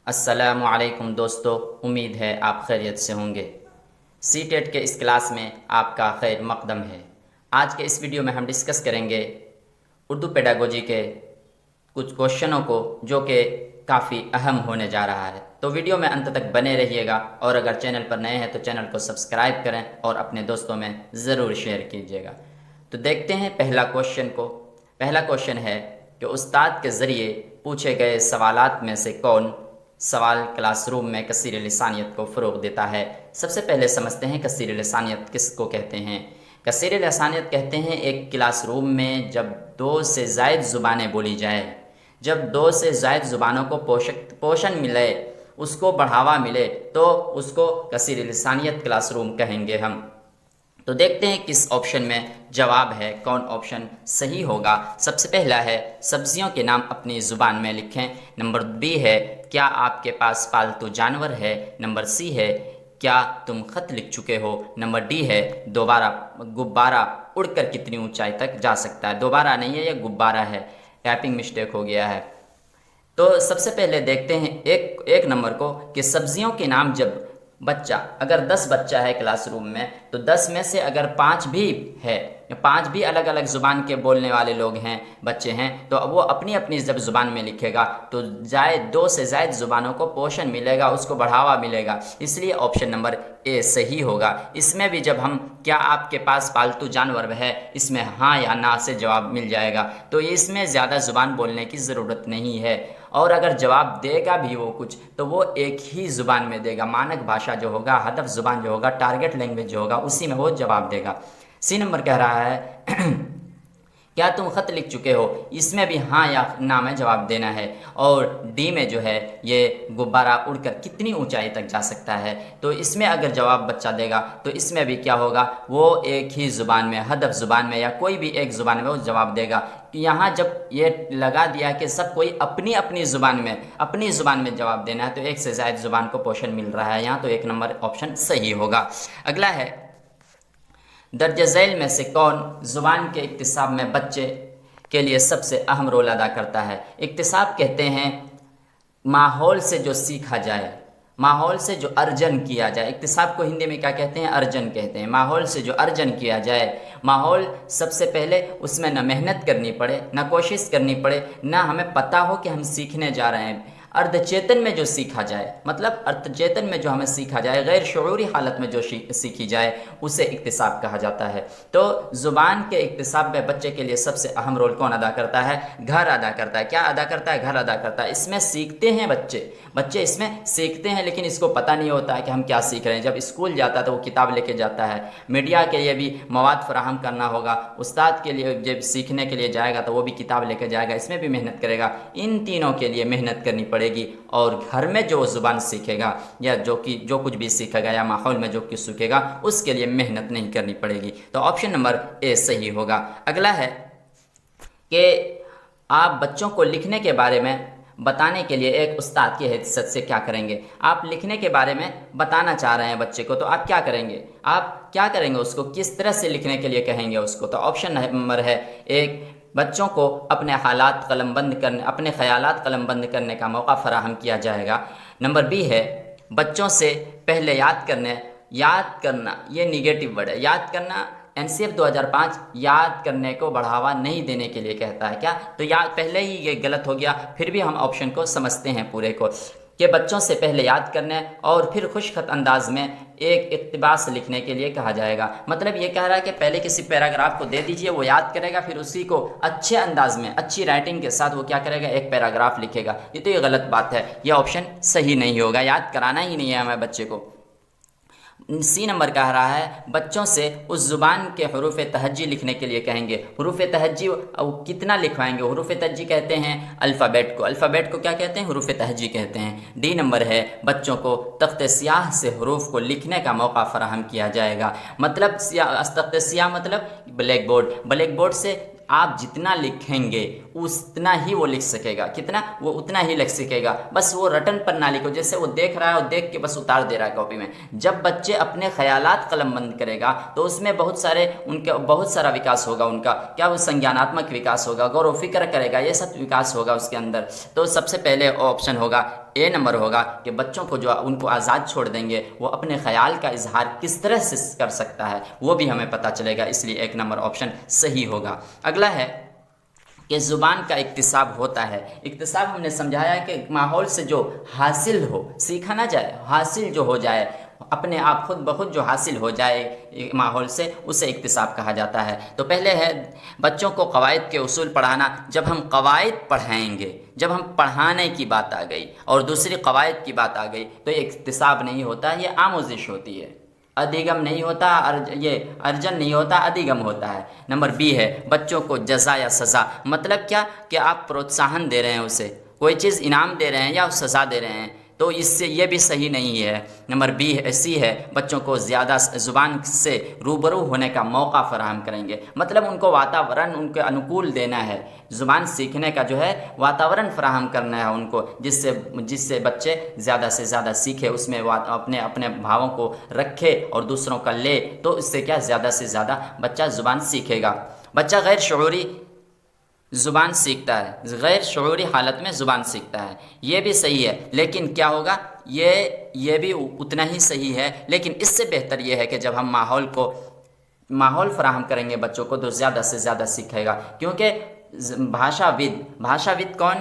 السلام علیکم دوستو، امید ہے آپ خیریت سے ہوں گے۔ سی ٹیٹ کے اس کلاس میں آپ کا خیر مقدم ہے۔ آج کے اس ویڈیو میں ہم ڈسکس کریں گے اردو پیڈاگوجی کے کچھ کوشچنوں کو، جو کہ کافی اہم ہونے جا رہا ہے۔ تو ویڈیو میں انت تک بنے رہیے گا، اور اگر چینل پر نئے ہیں تو چینل کو سبسکرائب کریں اور اپنے دوستوں میں ضرور شیئر کیجیے گا۔ تو دیکھتے ہیں پہلا کوشچن کو۔ پہلا کوشچن ہے کہ استاد کے ذریعے پوچھے گئے سوالات میں سے کون سوال کلاس روم میں کثیر لسانیت کو فروغ دیتا ہے؟ سب سے پہلے سمجھتے ہیں کثیر لسانیت کس کو کہتے ہیں۔ کثیر لسانیت کہتے ہیں ایک کلاس روم میں جب دو سے زائد زبانیں بولی جائے، جب دو سے زائد زبانوں کو پوشن ملے، اس کو بڑھاوا ملے، تو اس کو کثیر لسانیت کلاس روم کہیں گے ہم۔ تو دیکھتے ہیں کس آپشن میں جواب ہے، کون آپشن صحیح ہوگا۔ سب سے پہلا ہے سبزیوں کے نام اپنی زبان میں لکھیں۔ نمبر بی ہے کیا آپ کے پاس پالتو جانور ہے۔ نمبر سی ہے کیا تم خط لکھ چکے ہو۔ نمبر ڈی ہے غبارہ اڑ کر کتنی اونچائی تک جا سکتا ہے۔ دوبارہ نہیں ہے، یہ غبارہ ہے، ٹائپنگ مسٹیک ہو گیا ہے۔ تو سب سے پہلے دیکھتے ہیں ایک نمبر کو کہ سبزیوں کے نام جب اگر 10 بچہ ہے کلاس روم میں، تو 10 میں سے اگر 5 بھی ہے، 5 بھی الگ الگ زبان کے بولنے والے لوگ ہیں، بچے ہیں، تو وہ اپنی اپنی جب زبان میں لکھے گا تو دو سے زائد زبانوں کو پوشن ملے گا، اس کو بڑھاوا ملے گا۔ اس لیے آپشن نمبر اے صحیح ہوگا۔ اس میں بھی جب ہم کیا آپ کے پاس پالتو جانور ہے، اس میں ہاں یا نہ سے جواب مل جائے گا، تو اس میں زیادہ زبان بولنے کی ضرورت نہیں ہے۔ اور اگر جواب دے گا بھی وہ کچھ، تو وہ ایک ہی زبان میں دے گا، مانک بھاشا جو ہوگا، ہدف زبان جو ہوگا، ٹارگٹ لینگویج جو ہوگا، اسی میں وہ جواب دے گا۔ سی نمبر کہہ رہا ہے کیا تم خط لکھ چکے ہو۔ اس میں بھی ہاں یا نہ میں جواب دینا ہے۔ اور ڈی میں جو ہے یہ غبارہ اڑ کر کتنی اونچائی تک جا سکتا ہے، تو اس میں اگر جواب بچہ دے گا تو اس میں بھی کیا ہوگا، وہ ایک ہی زبان میں، ہدف زبان میں یا کوئی بھی ایک زبان میں وہ جواب دے گا۔ یہاں جب یہ لگا دیا کہ سب کوئی اپنی اپنی زبان میں جواب دینا ہے، تو ایک سے زائد زبان کو پوشن مل رہا ہے یہاں، تو ایک نمبر آپشن صحیح ہوگا۔ اگلا ہے درج ذیل میں سے کون زبان کے اکتساب میں بچے کے لیے سب سے اہم رول ادا کرتا ہے۔ اکتساب کہتے ہیں ماحول سے جو سیکھا جائے، ماحول سے جو ارجن کیا جائے۔ اکتساب کو ہندی میں کیا کہتے ہیں؟ ارجن کہتے ہیں۔ ماحول سے جو ارجن کیا جائے، ماحول سب سے پہلے اس میں نہ محنت کرنی پڑے، نہ کوشش کرنی پڑے، نہ ہمیں پتہ ہو کہ ہم سیکھنے جا رہے ہیں۔ ارد چیتن میں جو سیکھا جائے، مطلب ارد چیتن میں جو ہمیں سیکھا جائے، غیر شعوری حالت میں جو سیکھی جائے، اسے اکتساب کہا جاتا ہے۔ تو زبان کے اکتساب میں بچے کے لیے سب سے اہم رول کون ادا کرتا ہے؟ گھر ادا کرتا ہے۔ کیا ادا کرتا ہے؟ گھر ادا کرتا ہے۔ اس میں سیکھتے ہیں بچے اس میں سیکھتے ہیں، لیکن اس کو پتہ نہیں ہوتا ہے کہ ہم کیا سیکھ رہے ہیں۔ جب اسکول جاتا ہے تو وہ کتاب لے کے جاتا ہے، میڈیا کے لیے بھی مواد فراہم کرنا ہوگا، استاد کے لیے جب سیکھنے کے لیے جائے گا تو وہ بھی کتاب لے کے جائے گا، اس میں بھی محنت کرے گا۔ ان تینوں کے لیے محنت کرنی پڑے گی، اور گھر میں جو زبان سیکھے گا یا جو کچھ بھی سیکھے گا یا ماحول میں جو کچھ سیکھے گا، اس کے لیے محنت نہیں کرنی پڑے گی۔ تو آپشن نمبر اے صحیح ہوگا۔ اگلا ہے کہ آپ بچوں کو لکھنے کے بارے میں بتانے کے لیے ایک استاد کی حیثیت سے کیا کریں گے۔ آپ لکھنے کے بارے میں بتانا چاہ رہے ہیں بچے کو، تو آپ کیا کریں گے؟ اس کو کس طرح سے لکھنے کے لیے کہیں گے اس کو؟ تو آپشن نمبر ہے ایک، بچوں کو اپنے خیالات قلم بند کرنے کا موقع فراہم کیا جائے گا۔ نمبر بی ہے بچوں سے پہلے یاد کرنا، یہ نیگیٹو ورڈ ہے، یاد کرنا NCF 2005 یاد کرنے کو بڑھاوا نہیں دینے کے لیے کہتا ہے۔ کیا؟ تو پہلے ہی یہ غلط ہو گیا، پھر بھی ہم آپشن کو سمجھتے ہیں پورے کو، کہ بچوں سے پہلے یاد کرنے اور پھر خوش خط انداز میں ایک اقتباس لکھنے کے لیے کہا جائے گا۔ مطلب یہ کہہ رہا ہے کہ پہلے کسی پیراگراف کو دے دیجئے، وہ یاد کرے گا، پھر اسی کو اچھے انداز میں، اچھی رائٹنگ کے ساتھ وہ کیا کرے گا، ایک پیراگراف لکھے گا۔ یہ تو یہ غلط بات ہے، یہ آپشن صحیح نہیں ہوگا، یاد کرانا ہی نہیں ہے ہمیں بچے کو۔ سی نمبر کہہ رہا ہے بچوں سے اس زبان کے حروف تہجی لکھنے کے لیے کہیں گے۔ حروف تہجی کتنا لکھوائیں گے؟ حروف تہجی کہتے ہیں الفابیٹ کو کیا کہتے ہیں؟ حروف تہجی کہتے ہیں۔ ڈی نمبر ہے بچوں کو تخت سیاہ سے حروف کو لکھنے کا موقع فراہم کیا جائے گا۔ مطلب تخت سیاہ مطلب بلیک بورڈ سے آپ جتنا لکھیں گے اتنا ہی وہ لکھ سکے گا، کتنا؟ وہ اتنا ہی لکھ سکے گا، بس وہ رٹن پر نہ لکھو، جیسے وہ دیکھ رہا ہے اور دیکھ کے بس اتار دے رہا ہے کاپی میں۔ جب بچے اپنے خیالات قلم بند کرے گا تو اس میں بہت سارا وکاس ہوگا ان کا، کیا وہ سنجاناتمک وکاس ہوگا، غور و فکر کرے گا، یہ سب وکاس ہوگا اس کے اندر۔ تو سب سے پہلے آپشن ہوگا اے نمبر ہوگا کہ بچوں کو جو ان کو آزاد چھوڑ دیں گے وہ اپنے خیال کا اظہار کس طرح سے کر سکتا ہے وہ بھی ہمیں پتہ چلے گا، اس لیے 1 نمبر آپشن صحیح ہوگا۔ اگلا ہے کہ زبان کا اکتساب ہوتا ہے۔ اکتساب ہم نے سمجھایا کہ ماحول سے جو حاصل ہو، سیکھا نہ جائے، حاصل جو ہو جائے، اپنے آپ خود بخود جو حاصل ہو جائے ماحول سے، اسے اکتساب کہا جاتا ہے۔ تو پہلے ہے بچوں کو قواعد کے اصول پڑھانا۔ جب ہم قواعد پڑھائیں گے، جب ہم پڑھانے کی بات آ گئی اور دوسری قواعد کی بات آ گئی تو یہ اکتساب نہیں ہوتا، یہ آموزش ہوتی ہے، ادھیگم نہیں ہوتا، یہ ارجن نہیں ہوتا، ادھیگم ہوتا ہے۔ نمبر بی ہے بچوں کو جزا یا سزا۔ مطلب کیا کہ آپ پروتساہن دے رہے ہیں، اسے کوئی چیز انعام دے رہے ہیں یا سزا دے رہے ہیں، تو اس سے یہ بھی صحیح نہیں ہے۔ نمبر سی ہے بچوں کو زیادہ زبان سے روبرو ہونے کا موقع فراہم کریں گے۔ مطلب ان کو واتاورن ان کے انوکول دینا ہے، زبان سیکھنے کا جو ہے واتاورن فراہم کرنا ہے ان کو، جس سے بچے زیادہ سے زیادہ سیکھے، اس میں اپنے بھاووں کو رکھے اور دوسروں کا لے، تو اس سے کیا زیادہ سے زیادہ بچہ زبان سیکھے گا۔ بچہ غیر شعوری زبان سیکھتا ہے، غیر شعوری حالت میں زبان سیکھتا ہے، یہ بھی صحیح ہے، لیکن کیا ہوگا، یہ بھی اتنا ہی صحیح ہے، لیکن اس سے بہتر یہ ہے کہ جب ہم ماحول فراہم کریں گے بچوں کو تو زیادہ سے زیادہ سیکھے گا، کیونکہ بھاشا ود کون؟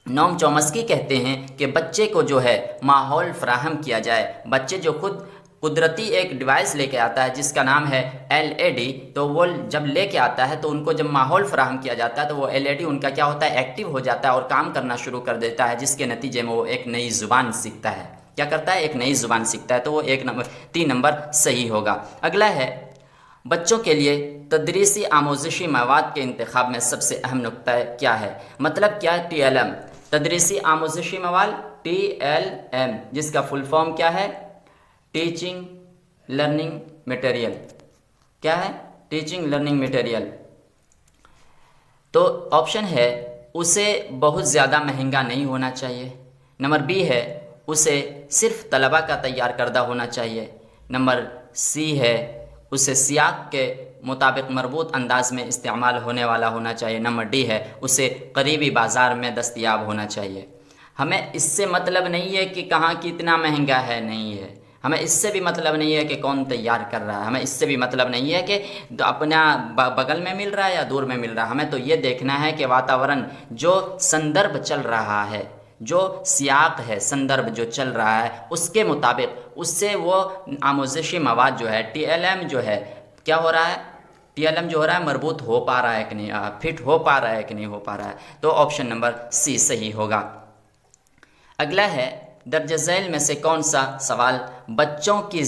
نوم چومسکی کہتے ہیں کہ بچے کو جو ہے ماحول فراہم کیا جائے۔ بچے جو خود قدرتی ایک ڈیوائس لے کے آتا ہے جس کا نام ہے LED، تو وہ جب لے کے آتا ہے تو ان کو جب ماحول فراہم کیا جاتا ہے تو وہ LED ان کا کیا ہوتا ہے، ایکٹیو ہو جاتا ہے اور کام کرنا شروع کر دیتا ہے، جس کے نتیجے میں وہ ایک نئی زبان سیکھتا ہے۔ کیا کرتا ہے؟ ایک نئی زبان سیکھتا ہے، تو وہ 3 نمبر صحیح ہوگا۔ اگلا ہے بچوں کے لیے تدریسی آموزشی مواد کے انتخاب میں سب سے اہم نکتہ کیا ہے؟ مطلب کیا؟ TLM، تدریسی آموزشی مواد، TLM، جس کا فل فارم کیا ہے؟ Teaching learning material. کیا ہے؟ Teaching learning material. تو آپشن ہے اسے بہت زیادہ مہنگا نہیں ہونا چاہیے۔ نمبر بی ہے اسے صرف طلباء کا تیار کردہ ہونا چاہیے۔ نمبر سی ہے اسے سیاق کے مطابق مربوط انداز میں استعمال ہونے والا ہونا چاہیے۔ نمبر ڈی ہے اسے قریبی بازار میں دستیاب ہونا چاہیے۔ ہمیں اس سے مطلب نہیں ہے کہ کہاں کتنا مہنگا ہے، نہیں ہے، ہمیں اس سے بھی مطلب نہیں ہے کہ کون تیار کر رہا ہے، ہمیں اس سے بھی مطلب نہیں ہے کہ اپنا بغل میں مل رہا ہے یا دور میں مل رہا ہے، ہمیں تو یہ دیکھنا ہے کہ واتاورن جو سندربھ چل رہا ہے، جو سیاق ہے، سندربھ جو چل رہا ہے، اس کے مطابق اس سے وہ آموزشی مواد جو ہے TLM جو ہے کیا ہو رہا ہے، TLM جو ہو رہا ہے مربوط ہو پا رہا ہے کہ نہیں، فٹ ہو پا رہا ہے کہ نہیں ہو پا رہا ہے، تو آپشن نمبر سی صحیح ہوگا۔ اگلا ہے درج ذیل میں سے کون سا سوال بچوں کی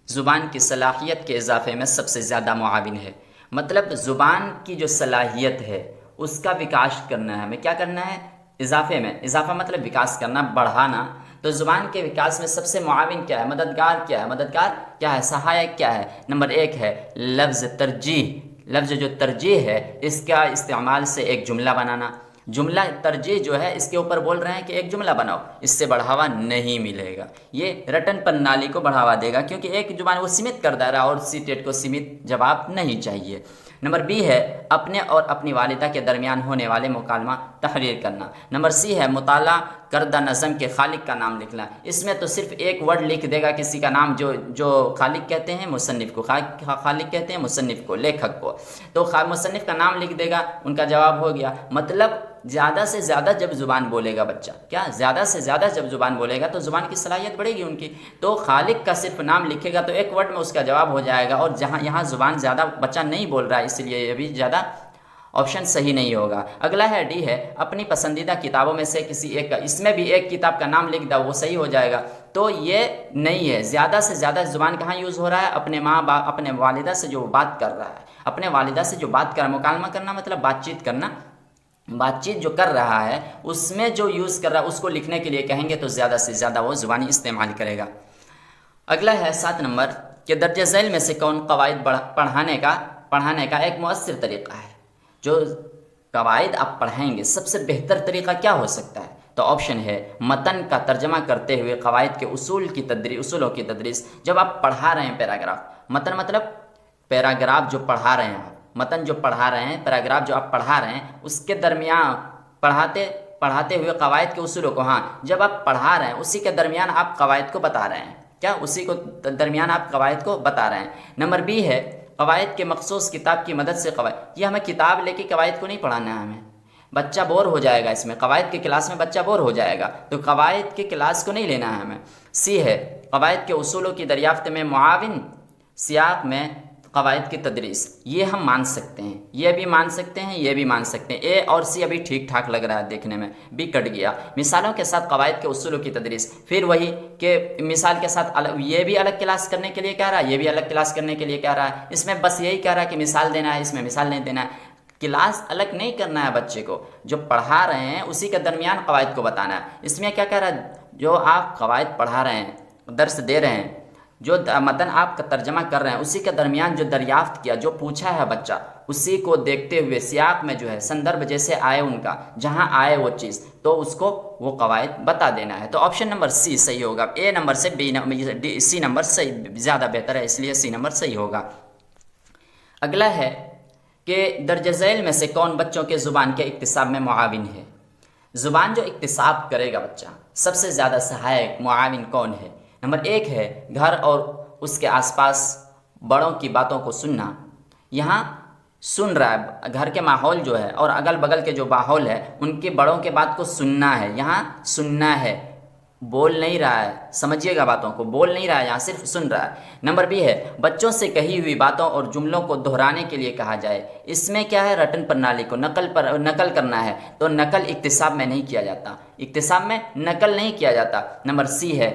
زبان کی صلاحیت کے اضافے میں سب سے زیادہ معاون ہے؟ مطلب زبان کی جو صلاحیت ہے اس کا وکاس کرنا ہے، ہمیں کیا کرنا ہے؟ اضافے میں، اضافہ مطلب وکاس کرنا، بڑھانا۔ تو زبان کے وکاس میں سب سے معاون کیا ہے؟ مددگار کیا ہے؟ مددگار کیا ہے؟ سہایک کیا ہے؟ نمبر 1 ہے لفظ ترجیح۔ لفظ جو ترجیح ہے اس کا استعمال سے ایک جملہ بنانا۔ جملہ ترجیح جو ہے اس کے اوپر بول رہے ہیں کہ ایک جملہ بناؤ، اس سے بڑھاوا نہیں ملے گا، یہ رٹن پرنالی کو بڑھاوا دے گا، کیونکہ ایک زبان وہ سیمت کر دے رہا اور CTET کو سیمت جواب نہیں چاہیے۔ نمبر بی ہے اپنے اور اپنی والدہ کے درمیان ہونے والے مکالمہ تحریر کرنا۔ نمبر سی ہے مطالعہ کردہ نظم کے خالق کا نام لکھنا۔ اس میں تو صرف ایک ورڈ لکھ دے گا کسی کا نام، جو خالق کہتے ہیں مصنف کو، خالق کہتے ہیں مصنف کو، لیکھک کو، تو مصنف کا نام لکھ دے گا، ان کا جواب ہو گیا۔ مطلب زیادہ سے زیادہ جب زبان بولے گا بچہ، کیا زیادہ سے زیادہ جب زبان بولے گا تو زبان کی صلاحیت بڑھے گی ان کی، تو خالق کا صرف نام لکھے گا تو ایک ورڈ میں اس کا جواب ہو جائے گا، اور یہاں زبان زیادہ بچہ نہیں بول رہا ہے، اس لیے یہ بھی زیادہ آپشن صحیح نہیں ہوگا۔ اگلا ہے ڈی ہے اپنی پسندیدہ کتابوں میں سے کسی ایک کا، اس میں بھی ایک کتاب کا نام لکھ دا، وہ صحیح ہو جائے گا، تو یہ نہیں ہے۔ زیادہ سے زیادہ زبان کہاں یوز ہو رہا ہے؟ اپنے ماں باپ، اپنے والدہ سے جو بات کر رہا ہے، اپنے والدہ سے جو بات کر رہا ہے، مکالمہ کرنا مطلب بات چیت کرنا، بات چیت جو کر رہا ہے اس میں جو یوز کر رہا ہے اس کو لکھنے کے لیے کہیں گے تو زیادہ سے زیادہ وہ زبانی استعمال کرے گا۔ اگلا ہے 7 نمبر کہ درج ذیل میں سے کون قواعد پڑھانے کا ایک مؤثر طریقہ ہے؟ جو قواعد آپ پڑھائیں گے سب سے بہتر طریقہ کیا ہو سکتا ہے؟ تو آپشن ہے متن کا ترجمہ کرتے ہوئے قواعد کے اصولوں کی تدریس۔ جب آپ پڑھا رہے ہیں پیراگراف، متن مطلب پیراگراف جو پڑھا رہے ہیں آپ، متن جو پڑھا رہے ہیں، پیراگراف جو آپ پڑھا رہے ہیں، اس کے درمیان پڑھاتے پڑھاتے ہوئے قواعد کے اصولوں کو، ہاں جب آپ پڑھا رہے ہیں اسی کے درمیان آپ قواعد کو بتا رہے ہیں، کیا اسی کو درمیان آپ قواعد کو بتا رہے ہیں۔ نمبر بی ہے قواعد کے مخصوص کتاب کی مدد سے قواعد، یہ ہمیں کتاب لے کے قواعد کو نہیں پڑھانا ہے، ہمیں بچہ بور ہو جائے گا، اس میں قواعد کی کلاس میں بچہ بور ہو جائے گا، تو قواعد کی کلاس کو نہیں لینا ہے ہمیں۔ سی ہے قواعد کے اصولوں کی دریافت میں معاون سیاق میں قواعد کی تدریس، یہ ہم مان سکتے ہیں، یہ بھی مان سکتے ہیں، یہ بھی مان سکتے ہیں۔ اے اور سی ابھی ٹھیک ٹھاک لگ رہا ہے دیکھنے میں، بی کٹ گیا۔ مثالوں کے ساتھ قواعد کے اصولوں کی تدریس، پھر وہی کہ مثال کے ساتھ الگ، یہ بھی الگ کلاس کرنے کے لیے کہہ رہا ہے، یہ بھی الگ کلاس کرنے کے لیے کہہ رہا ہے، اس میں بس یہی کہہ رہا ہے کہ مثال دینا ہے، اس میں مثال نہیں دینا ہے۔ کلاس الگ نہیں کرنا ہے بچے کو، جو پڑھا رہے ہیں اسی کے درمیان قواعد کو بتانا ہے۔ اس میں کیا کہہ رہا ہے، جو آپ قواعد پڑھا رہے ہیں، درس دے رہے ہیں، جو متن آپ کا ترجمہ کر رہے ہیں، اسی کے درمیان جو دریافت کیا، جو پوچھا ہے بچہ، اسی کو دیکھتے ہوئے سیاق میں جو ہے سندربھ جیسے آئے ان کا، جہاں آئے وہ چیز، تو اس کو وہ قواعد بتا دینا ہے۔ تو آپشن نمبر سی صحیح ہوگا، اے نمبر سے سی نمبر صحیح زیادہ بہتر ہے، اس لیے سی نمبر صحیح ہوگا۔ اگلا ہے کہ درج ذیل میں سے کون بچوں کے زبان کے اکتساب میں معاون ہے؟ زبان جو اکتساب کرے گا بچہ، سب سے زیادہ سہایک معاون کون ہے؟ نمبر ایک ہے گھر اور اس کے آس پاس بڑوں کی باتوں کو سننا، یہاں سن رہا ہے، گھر کے ماحول جو ہے اور اگل بغل کے جو ماحول ہے ان کے بڑوں کے بات کو سننا ہے، یہاں سننا ہے، بول نہیں رہا ہے، سمجھیے گا باتوں کو، بول نہیں رہا ہے، یہاں صرف سن رہا ہے۔ نمبر بی ہے بچوں سے کہی ہوئی باتوں اور جملوں کو دہرانے کے لیے کہا جائے، اس میں کیا ہے، رٹن پرنالی کو نقل کرنا ہے، تو نقل اکتساب میں نہیں کیا جاتا، اکتساب میں نقل نہیں کیا جاتا۔ نمبر سی ہے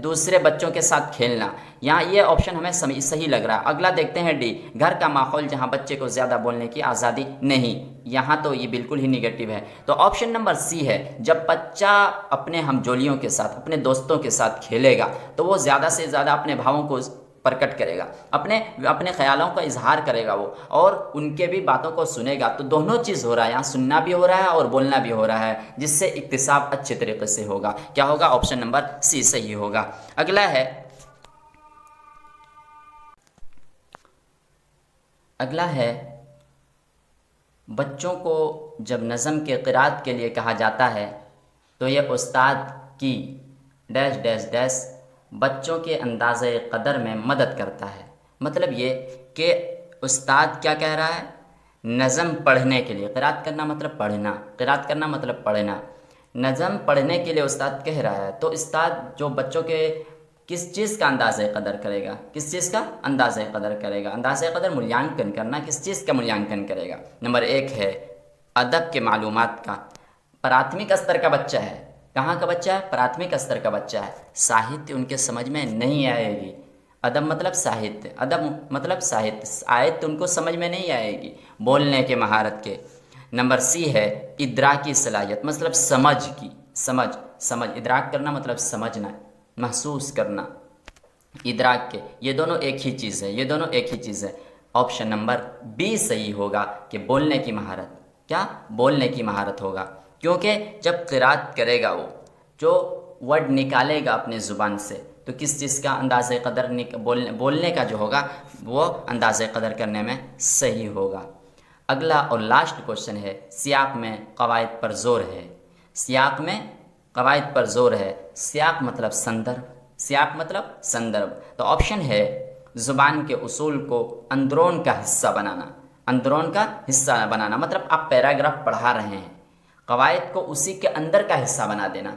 دوسرے بچوں کے ساتھ کھیلنا، یہاں یہ آپشن ہمیں صحیح لگ رہا ہے۔ اگلا دیکھتے ہیں ڈی، گھر کا ماحول جہاں بچے کو زیادہ بولنے کی آزادی نہیں، یہاں تو یہ بالکل ہی نگیٹو ہے، تو آپشن نمبر سی ہے جب بچہ اپنے ہم جولیوں کے ساتھ، اپنے دوستوں کے ساتھ کھیلے گا تو وہ زیادہ سے زیادہ اپنے بھاؤں کو پرکٹ کرے گا، اپنے خیالوں کا اظہار کرے گا وہ، اور ان کے بھی باتوں کو سنے گا، تو دونوں چیز ہو رہا ہے، یہاں سننا بھی ہو رہا ہے اور بولنا بھی ہو رہا ہے، جس سے اکتساب اچھے طریقے سے ہوگا۔ کیا ہوگا؟ آپشن نمبر سی صحیح ہوگا۔ اگلا ہے بچوں کو جب نظم کے قرأت کے لیے کہا جاتا ہے تو یہ استاد کی ڈیش ڈیش ڈیش بچوں کے اندازہ قدر میں مدد کرتا ہے، مطلب یہ کہ استاد کیا کہہ رہا ہے، نظم پڑھنے کے لیے، قرأت کرنا مطلب پڑھنا، قرأت کرنا مطلب پڑھنا، نظم پڑھنے کے لیے استاد کہہ رہا ہے، تو استاد جو بچوں کے کس چیز کا اندازہ قدر کرے گا، کس چیز کا اندازہ قدر کرے گا، اندازہ قدر ملیانکن کرنا، کس چیز کا ملیانکن کرے گا؟ نمبر ایک ہے ادب کے معلومات کا، پراتھمک استر کا بچہ ہے، کہاں کا بچہ ہے؟ پراتھمک استر کا بچہ ہے، ساہتیہ ان کے سمجھ میں نہیں آئے گی، ادب مطلب ساہتیہ، ادب مطلب ساہتیہ، آیت ان کو سمجھ میں نہیں آئے گی بولنے کے مہارت کے۔ نمبر سی ہے ادراکی صلاحیت، مطلب سمجھ کی، سمجھ ادراک کرنا مطلب سمجھنا، محسوس کرنا، ادراک کے، یہ دونوں ایک ہی چیز ہے، یہ دونوں ایک ہی چیز ہے۔ آپشن نمبر بی صحیح ہوگا کہ بولنے کی مہارت، کیا بولنے کی مہارت ہوگا، کیونکہ جب قرأت کرے گا وہ جو ورڈ نکالے گا اپنے زبان سے، تو کس چیز کا اندازہ قدر بولنے کا جو ہوگا وہ اندازہ قدر کرنے میں صحیح ہوگا۔ اگلا اور لاسٹ کوشچن ہے سیاق میں قواعد پر زور ہے، سیاق میں قواعد پر زور ہے، سیاق مطلب سندربھ، سیاق مطلب سندربھ، تو آپشن ہے زبان کے اصول کو اندرون کا حصہ بنانا، اندرون کا حصہ بنانا مطلب آپ پیراگراف پڑھا رہے ہیں، قواعد کو اسی کے اندر کا حصہ بنا دینا،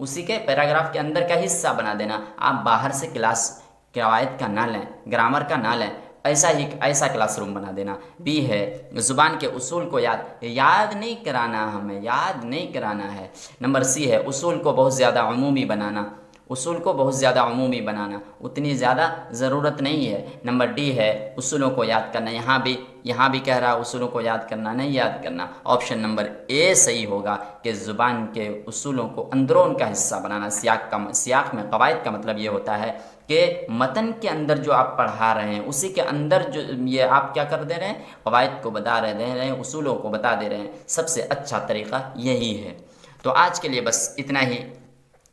اسی کے پیراگراف کے اندر کا حصہ بنا دینا، آپ باہر سے کلاس قواعد کا نہ لیں، گرامر کا نہ لیں، ایسا کلاس روم بنا دینا۔ بی ہے زبان کے اصول کو یاد نہیں کرانا، ہمیں یاد نہیں کرانا ہے۔ نمبر سی ہے اصول کو بہت زیادہ عمومی بنانا، اصول کو بہت زیادہ عمومی بنانا، اتنی زیادہ ضرورت نہیں ہے۔ نمبر ڈی ہے اصولوں کو یاد کرنا، یہاں بھی کہہ رہا اصولوں کو یاد کرنا، نہیں یاد کرنا۔ آپشن نمبر اے صحیح ہوگا کہ زبان کے اصولوں کو اندرون کا حصہ بنانا، سیاق میں قواعد کا مطلب یہ ہوتا ہے کہ متن کے اندر جو آپ پڑھا رہے ہیں اسی کے اندر جو یہ آپ کیا کر دے رہے ہیں، قواعد کو بتا دے رہے ہیں، اصولوں کو بتا دے رہے ہیں، سب سے اچھا طریقہ یہی ہے۔ تو آج کے لیے بس اتنا ہی،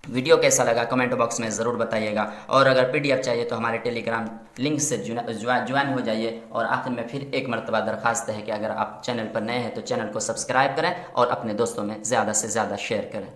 ویڈیو کیسا لگا کمنٹ باکس میں ضرور بتائیے گا، اور اگر پی ڈی ایف چاہیے تو ہمارے ٹیلی گرام لنک سے جوائن ہو جائیے۔ اور آخر میں پھر ایک مرتبہ درخواست ہے کہ اگر آپ چینل پر نئے ہیں تو چینل کو سبسکرائب کریں اور اپنے دوستوں میں زیادہ سے زیادہ شیئر کریں۔